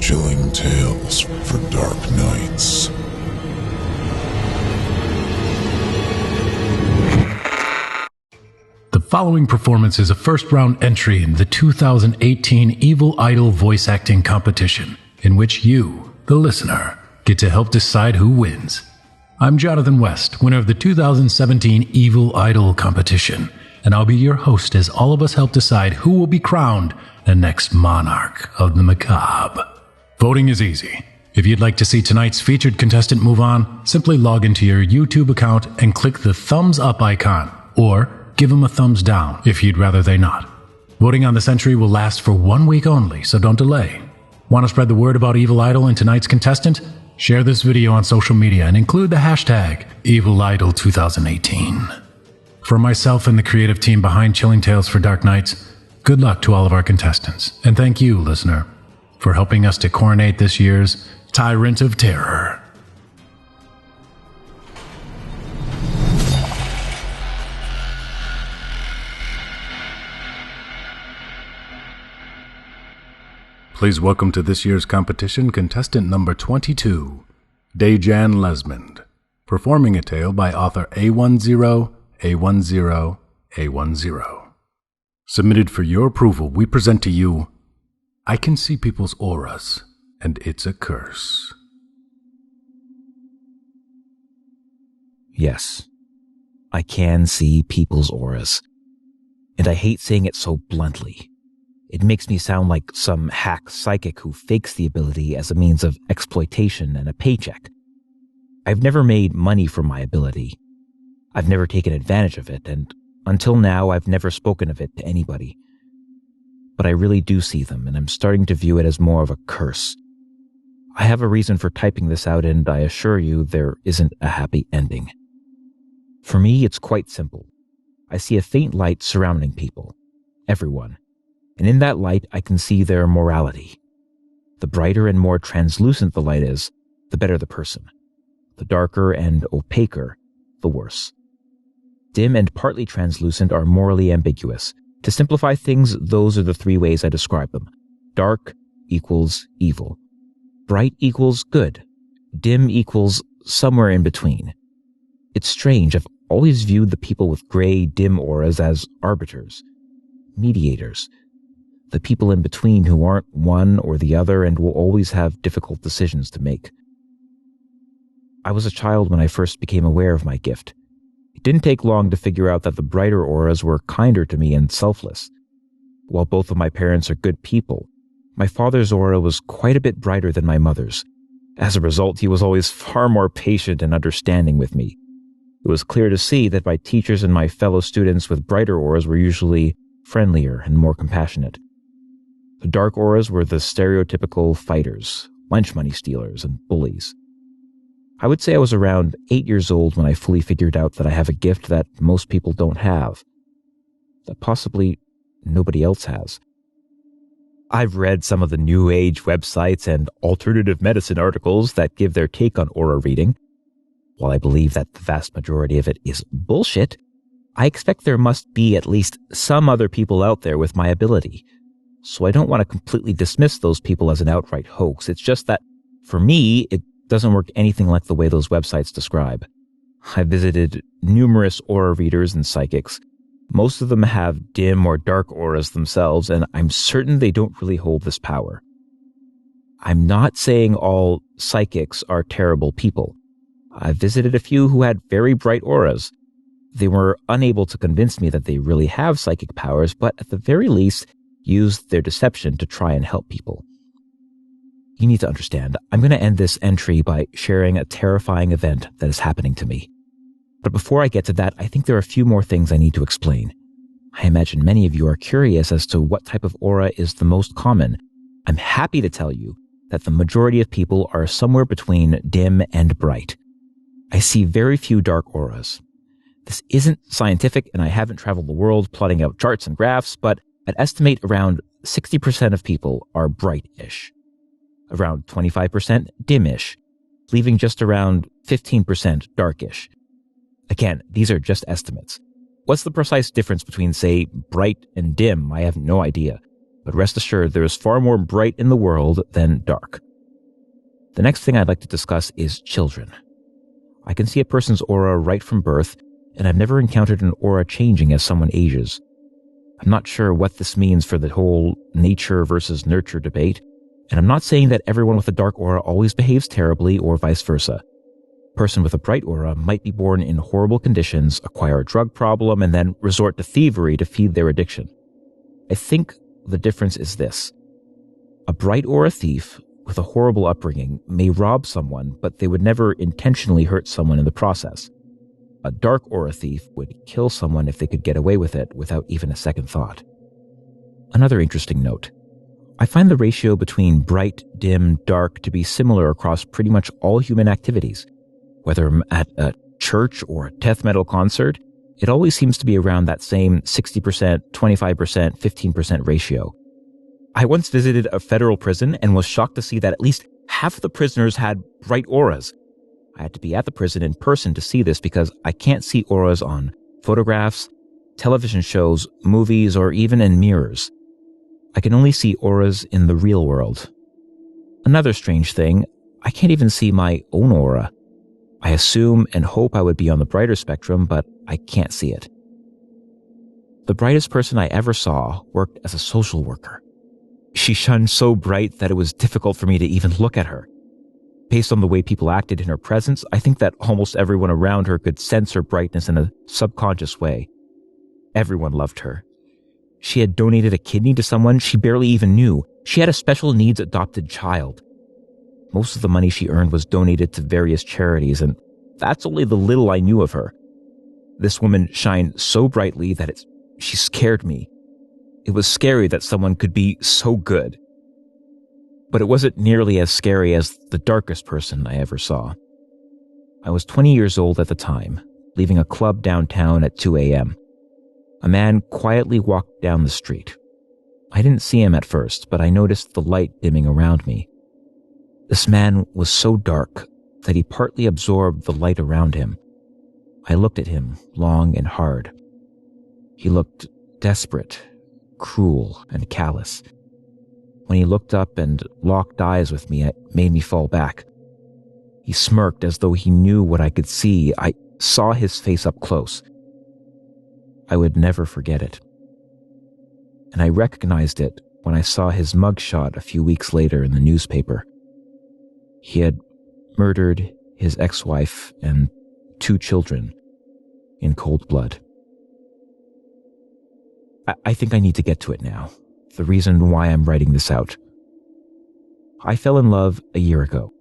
Chilling tales for dark nights. The following performance is a first-round entry in the 2018 Evil Idol voice acting competition, in which you, the listener, get to help decide who wins. I'm Jonathan West, winner of the 2017 Evil Idol competition, and I'll be your host as all of us help decide who will be crowned the next monarch of the macabre. Voting is easy. If you'd like to see tonight's featured contestant move on, simply log into your YouTube account and click the thumbs up icon, or give them a thumbs down if you'd rather they not. Voting on this entry will last for 1 week only, so don't delay. Want to spread the word about Evil Idol and tonight's contestant? Share this video on social media and include the hashtag EvilIdol2018. For myself and the creative team behind Chilling Tales for Dark Nights, good luck to all of our contestants, and thank you, listener, for helping us to coronate this year's Tyrant of Terror. Please welcome to this year's competition contestant number 22, Dayjan Lesmond, performing a tale by author A10A10A10. Submitted for your approval, we present to you, I Can See People's Auras, and It's a Curse. Yes, I can see people's auras. And I hate saying it so bluntly. It makes me sound like some hack psychic who fakes the ability as a means of exploitation and a paycheck. I've never made money from my ability. I've never taken advantage of it, and until now, I've never spoken of it to anybody. But I really do see them, and I'm starting to view it as more of a curse. I have a reason for typing this out, and I assure you there isn't a happy ending. For me, it's quite simple. I see a faint light surrounding people, everyone. And in that light, I can see their morality. The brighter and more translucent the light is, the better the person. The darker and opaquer, the worse. Dim and partly translucent are morally ambiguous. To simplify things, those are the three ways I describe them. Dark equals evil. Bright equals good. Dim equals somewhere in between. It's strange, I've always viewed the people with gray, dim auras as arbiters, mediators. The people in between who aren't one or the other and will always have difficult decisions to make. I was a child when I first became aware of my gift. It didn't take long to figure out that the brighter auras were kinder to me and selfless. While both of my parents are good people, my father's aura was quite a bit brighter than my mother's. As a result, he was always far more patient and understanding with me. It was clear to see that my teachers and my fellow students with brighter auras were usually friendlier and more compassionate. The dark auras were the stereotypical fighters, lunch money stealers, and bullies. I would say I was around 8 years old when I fully figured out that I have a gift that most people don't have, that possibly nobody else has. I've read some of the New Age websites and alternative medicine articles that give their take on aura reading. While I believe that the vast majority of it is bullshit, I expect there must be at least some other people out there with my ability. So I don't want to completely dismiss those people as an outright hoax. It's just that, for me, it doesn't work anything like the way those websites describe. I've visited numerous aura readers and psychics. Most of them have dim or dark auras themselves, and I'm certain they don't really hold this power. I'm not saying all psychics are terrible people. I've visited a few who had very bright auras. They were unable to convince me that they really have psychic powers, but at the very least, used their deception to try and help people. You need to understand, I'm going to end this entry by sharing a terrifying event that is happening to me. But before I get to that, I think there are a few more things I need to explain. I imagine many of you are curious as to what type of aura is the most common. I'm happy to tell you that the majority of people are somewhere between dim and bright. I see very few dark auras. This isn't scientific, and I haven't traveled the world plotting out charts and graphs, but I'd estimate around 60% of people are bright-ish, around 25% dim-ish, leaving just around 15% darkish. Again, these are just estimates. What's the precise difference between, say, bright and dim? I have no idea. but rest assured there is far more bright in the world than dark. The next thing I'd like to discuss is children. I can see a person's aura right from birth, and I've never encountered an aura changing as someone ages. I'm not sure what this means for the whole nature versus nurture debate, and I'm not saying that everyone with a dark aura always behaves terribly or vice versa. A person with a bright aura might be born in horrible conditions, acquire a drug problem, and then resort to thievery to feed their addiction. I think the difference is this. A bright aura thief with a horrible upbringing may rob someone, but they would never intentionally hurt someone in the process. A dark aura thief would kill someone if they could get away with it without even a second thought. Another interesting note. I find the ratio between bright, dim, dark to be similar across pretty much all human activities. Whether I'm at a church or a death metal concert, it always seems to be around that same 60%, 25%, 15% ratio. I once visited a federal prison and was shocked to see that at least half the prisoners had bright auras. I had to be at the prison in person to see this because I can't see auras on photographs, television shows, movies, or even in mirrors. I can only see auras in the real world. Another strange thing, I can't even see my own aura. I assume and hope I would be on the brighter spectrum, but I can't see it. The brightest person I ever saw worked as a social worker. She shone so bright that it was difficult for me to even look at her. Based on the way people acted in her presence, I think that almost everyone around her could sense her brightness in a subconscious way. Everyone loved her. She had donated a kidney to someone she barely even knew. She had a special needs adopted child. Most of the money she earned was donated to various charities, and that's only the little I knew of her. This woman shined so brightly that she scared me. It was scary that someone could be so good. But it wasn't nearly as scary as the darkest person I ever saw. I was 20 years old at the time, leaving a club downtown at 2 a.m. A man quietly walked down the street. I didn't see him at first, but I noticed the light dimming around me. This man was so dark that he partly absorbed the light around him. I looked at him long and hard. He looked desperate, cruel, and callous. When he looked up and locked eyes with me, it made me fall back. He smirked as though he knew what I could see. I saw his face up close. I would never forget it. And I recognized it when I saw his mugshot a few weeks later in the newspaper. He had murdered his ex-wife and 2 children in cold blood. I think I need to get to it now. The reason why I'm writing this out. I fell in love a year ago.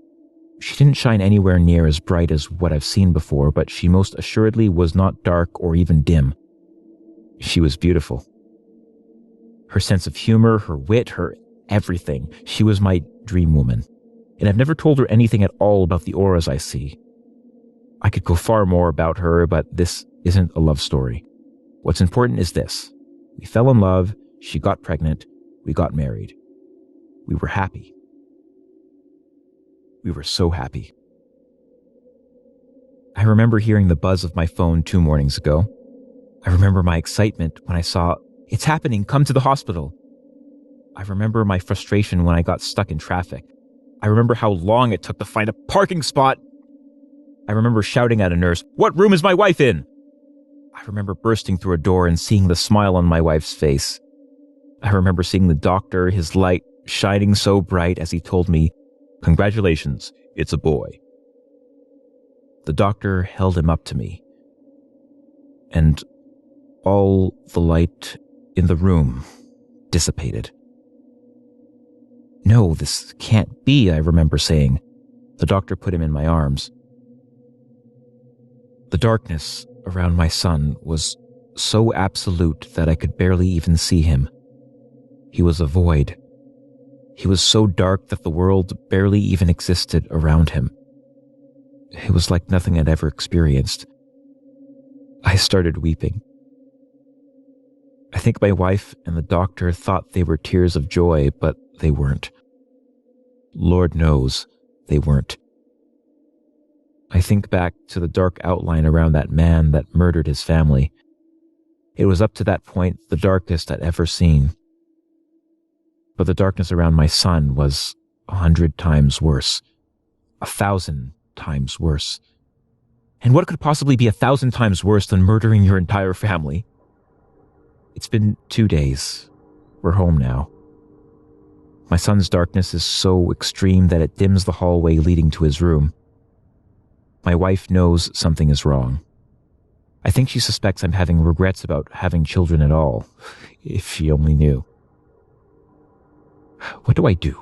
She didn't shine anywhere near as bright as what I've seen before, but she most assuredly was not dark or even dim. She was beautiful. Her sense of humor, her wit, her everything. She was my dream woman. And I've never told her anything at all about the auras I see. I could go far more about her, but this isn't a love story. What's important is this. We fell in love, she got pregnant, we got married. We were happy. We were so happy. I remember hearing the buzz of my phone 2 mornings ago. I remember my excitement when I saw, "It's happening, come to the hospital." I remember my frustration when I got stuck in traffic. I remember how long it took to find a parking spot. I remember shouting at a nurse, "What room is my wife in?" I remember bursting through a door and seeing the smile on my wife's face. I remember seeing the doctor, his light shining so bright as he told me, "Congratulations, it's a boy." The doctor held him up to me, and all the light in the room dissipated. "No, this can't be," I remember saying. The doctor put him in my arms. The darkness around my son was so absolute that I could barely even see him. He was a void. He was so dark that the world barely even existed around him. It was like nothing I'd ever experienced. I started weeping. I think my wife and the doctor thought they were tears of joy, but they weren't. Lord knows they weren't. I think back to the dark outline around that man that murdered his family. It was up to that point the darkest I'd ever seen. But the darkness around my son was 100 times worse. 1,000 times worse. And what could possibly be 1,000 times worse than murdering your entire family? It's been 2 days. We're home now. My son's darkness is so extreme that it dims the hallway leading to his room. My wife knows something is wrong. I think she suspects I'm having regrets about having children at all, if she only knew. What do I do?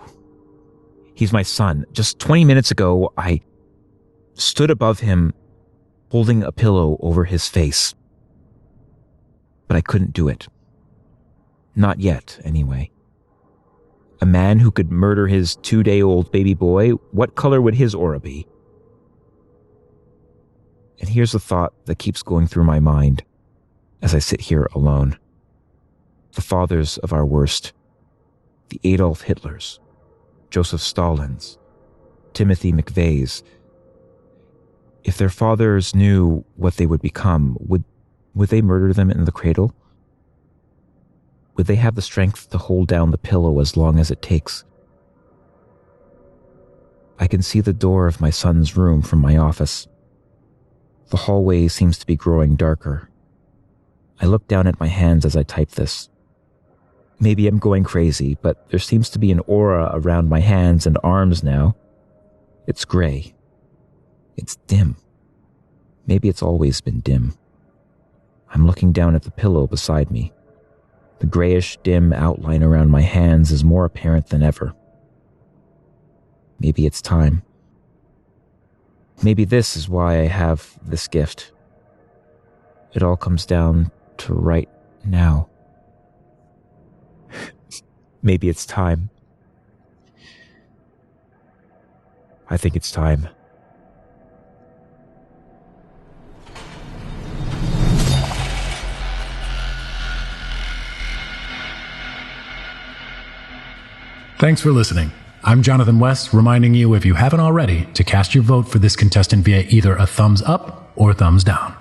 He's my son. Just 20 minutes ago, I stood above him, holding a pillow over his face. But I couldn't do it. Not yet, anyway. A man who could murder his 2-day-old baby boy, what color would his aura be? And here's the thought that keeps going through my mind as I sit here alone. The fathers of our worst, the Adolf Hitlers, Joseph Stalins, Timothy McVeighs. If their fathers knew what they would become, would they murder them in the cradle? Would they have the strength to hold down the pillow as long as it takes? I can see the door of my son's room from my office. The hallway seems to be growing darker. I look down at my hands as I type this. Maybe I'm going crazy, but there seems to be an aura around my hands and arms now. It's gray. It's dim. Maybe it's always been dim. I'm looking down at the pillow beside me. The grayish, dim outline around my hands is more apparent than ever. Maybe it's time. Maybe this is why I have this gift. It all comes down to right now. Maybe it's time. I think it's time. Thanks for listening. I'm Jonathan West, reminding you, if you haven't already, to cast your vote for this contestant via either a thumbs up or thumbs down.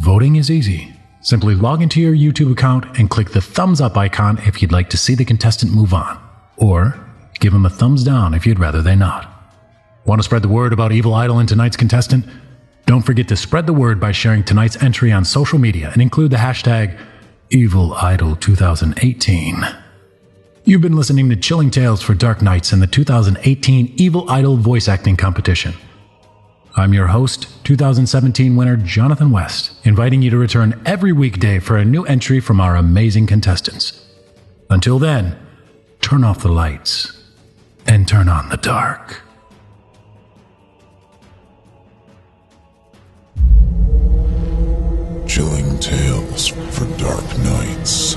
Voting is easy. Simply log into your YouTube account and click the thumbs up icon if you'd like to see the contestant move on. Or give them a thumbs down if you'd rather they not. Want to spread the word about Evil Idol and tonight's contestant? Don't forget to spread the word by sharing tonight's entry on social media and include the hashtag EvilIdol2018. You've been listening to Chilling Tales for Dark Nights in the 2018 Evil Idol voice acting competition. I'm your host, 2017 winner Jonathan West, inviting you to return every weekday for a new entry from our amazing contestants. Until then, turn off the lights and turn on the dark. Chilling Tales for Dark Nights.